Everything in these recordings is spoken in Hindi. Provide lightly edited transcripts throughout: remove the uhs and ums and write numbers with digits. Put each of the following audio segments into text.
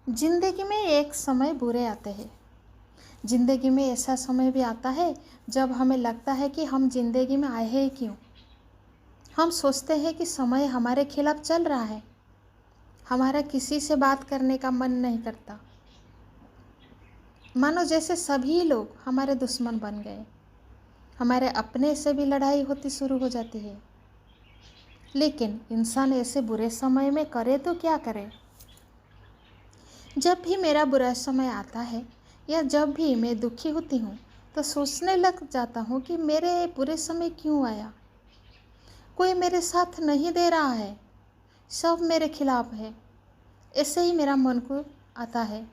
जिंदगी में एक समय बुरे आते हैं। जिंदगी में ऐसा समय भी आता है जब हमें लगता है कि हम जिंदगी में आए हैं क्यों। हम सोचते हैं कि समय हमारे खिलाफ चल रहा है। हमारा किसी से बात करने का मन नहीं करता। मानो जैसे सभी लोग हमारे दुश्मन बन गए। हमारे अपने से भी लड़ाई होती शुरू हो जाती है। लेकिन इंसान ऐसे बुरे समय में करे तो क्या करे। जब भी मेरा बुरा समय आता है या जब भी मैं दुखी होती हूँ तो सोचने लग जाता हूँ कि मेरे बुरे समय क्यों आया। कोई मेरे साथ नहीं दे रहा है, सब मेरे खिलाफ है। ऐसे ही मेरा मन को आता है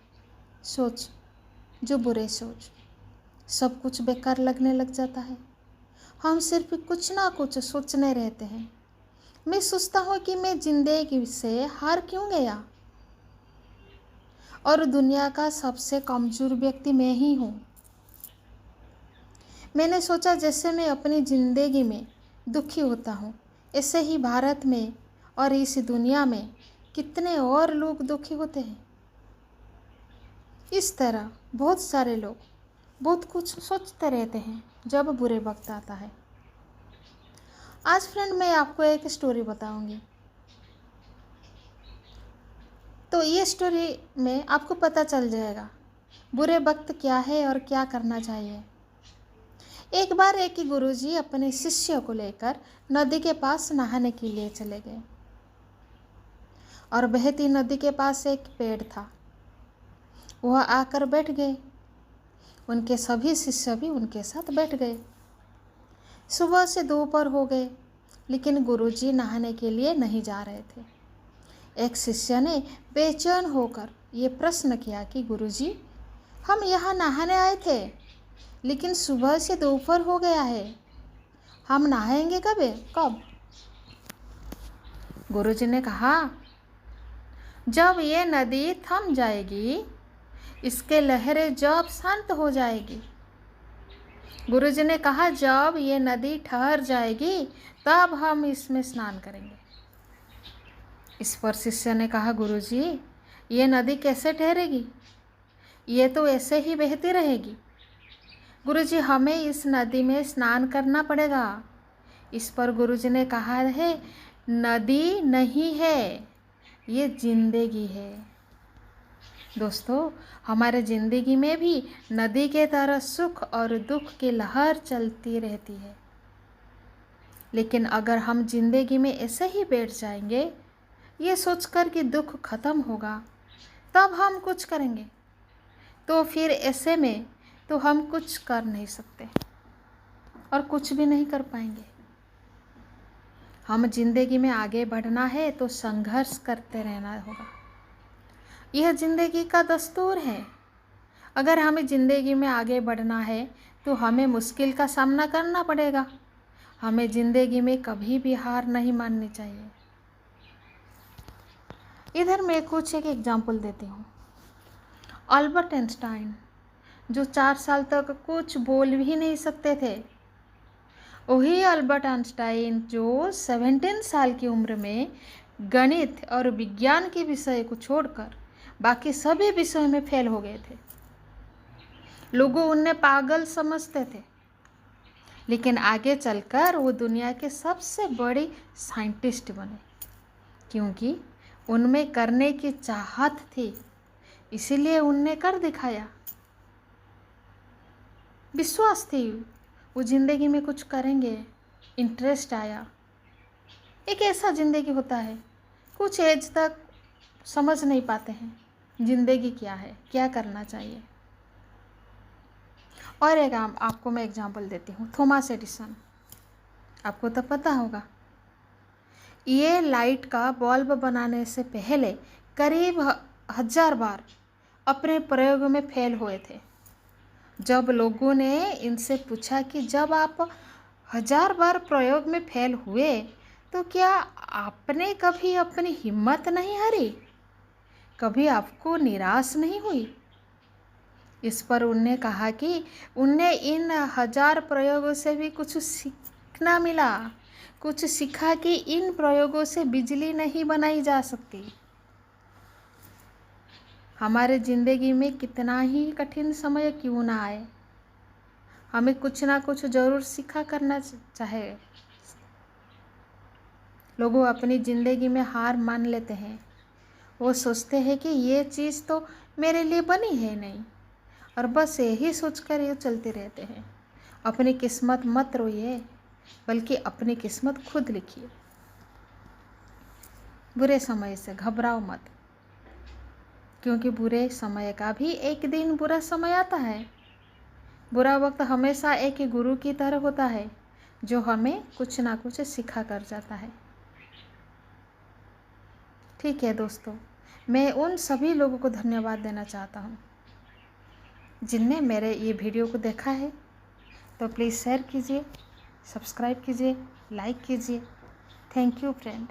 सोच, जो बुरे सोच, सब कुछ बेकार लगने लग जाता है। हम सिर्फ कुछ ना कुछ सोचने रहते हैं। मैं सोचता हूँ कि मैं जिंदगी से हार क्यों गया और दुनिया का सबसे कमज़ोर व्यक्ति मैं ही हूँ। मैंने सोचा जैसे मैं अपनी ज़िंदगी में दुखी होता हूँ, ऐसे ही भारत में और इस दुनिया में कितने और लोग दुखी होते हैं। इस तरह बहुत सारे लोग बहुत कुछ सोचते रहते हैं जब बुरे वक्त आता है। आज फ्रेंड मैं आपको एक स्टोरी बताऊंगी। तो ये स्टोरी में आपको पता चल जाएगा बुरे वक्त क्या है और क्या करना चाहिए। एक बार एक ही गुरुजी अपने शिष्य को लेकर नदी के पास नहाने के लिए चले गए और बहती नदी के पास एक पेड़ था। वह आकर बैठ गए। उनके सभी शिष्य भी उनके साथ बैठ गए। सुबह से दोपहर हो गए लेकिन गुरुजी नहाने के लिए नहीं जा रहे थे। एक शिष्य ने बेचैन होकर ये प्रश्न किया कि गुरुजी, हम यहाँ नहाने आए थे लेकिन सुबह से दोपहर हो गया है, हम नहाएंगे कब? गुरुजी ने कहा, जब ये नदी थम जाएगी, इसके लहरें जब शांत हो जाएगी। गुरुजी ने कहा, जब ये नदी ठहर जाएगी तब हम इसमें स्नान करेंगे। इस पर शिष्य ने कहा, गुरुजी, ये नदी कैसे ठहरेगी? ये तो ऐसे ही बहती रहेगी। गुरुजी, हमें इस नदी में स्नान करना पड़ेगा। इस पर गुरुजी ने कहा है, नदी नहीं है, ये जिंदगी है। दोस्तों, हमारे ज़िंदगी में भी नदी के तरह सुख और दुख की लहर चलती रहती है। लेकिन अगर हम जिंदगी में ऐसे ही बैठ जाएंगे ये सोचकर कि दुख खत्म होगा तब हम कुछ करेंगे, तो फिर ऐसे में तो हम कुछ कर नहीं सकते और कुछ भी नहीं कर पाएंगे। हम जिंदगी में आगे बढ़ना है तो संघर्ष करते रहना होगा। यह जिंदगी का दस्तूर है। अगर हमें ज़िंदगी में आगे बढ़ना है तो हमें मुश्किल का सामना करना पड़ेगा। हमें ज़िंदगी में कभी भी हार नहीं माननी चाहिए। इधर मैं कुछ एक एग्जाम्पल देती हूँ। अल्बर्ट आइंस्टाइन, जो 4 साल तक कुछ बोल भी नहीं सकते थे, वही अल्बर्ट आइंस्टाइन जो 17 साल की उम्र में गणित और विज्ञान के विषय को छोड़कर बाकी सभी विषयों में फेल हो गए थे। लोगों उन्हें पागल समझते थे, लेकिन आगे चलकर वो दुनिया के सबसे बड़ी साइंटिस्ट बने, क्योंकि उनमें करने की चाहत थी, इसीलिए उनने कर दिखाया। विश्वास थी वो ज़िंदगी में कुछ करेंगे, इंटरेस्ट आया। एक ऐसा ज़िंदगी होता है, कुछ एज तक समझ नहीं पाते हैं ज़िंदगी क्या है, क्या करना चाहिए। और एक आपको मैं एग्जांपल देती हूँ। थॉमस एडिसन, आपको तो पता होगा, ये लाइट का बल्ब बनाने से पहले करीब 1000 बार अपने प्रयोग में फेल हुए थे। जब लोगों ने इनसे पूछा कि जब आप 1000 बार प्रयोग में फेल हुए तो क्या आपने कभी अपनी हिम्मत नहीं हारी, कभी आपको निराश नहीं हुई? इस पर उनने कहा कि उन्हें इन 1000 प्रयोगों से भी कुछ सीखना मिला, कुछ सीखा कि इन प्रयोगों से बिजली नहीं बनाई जा सकती। हमारे ज़िंदगी में कितना ही कठिन समय क्यों ना आए, हमें कुछ ना कुछ ज़रूर सीखा करना चाहिए। लोग अपनी ज़िंदगी में हार मान लेते हैं। वो सोचते हैं कि ये चीज़ तो मेरे लिए बनी है नहीं, और बस यही सोचकर ये चलते रहते हैं। अपनी किस्मत मत रोइए, बल्कि अपनी किस्मत खुद लिखिए। बुरे समय से घबराओ मत, क्योंकि बुरे समय का भी एक दिन बुरा समय आता है। बुरा वक्त हमेशा एक गुरु की तरह होता है, जो हमें कुछ ना कुछ सिखा कर जाता है। ठीक है दोस्तों, मैं उन सभी लोगों को धन्यवाद देना चाहता हूँ जिनने मेरे ये वीडियो को देखा है। तो प्लीज़ शेयर कीजिए, सब्सक्राइब कीजिए, लाइक कीजिए। Thank you friend.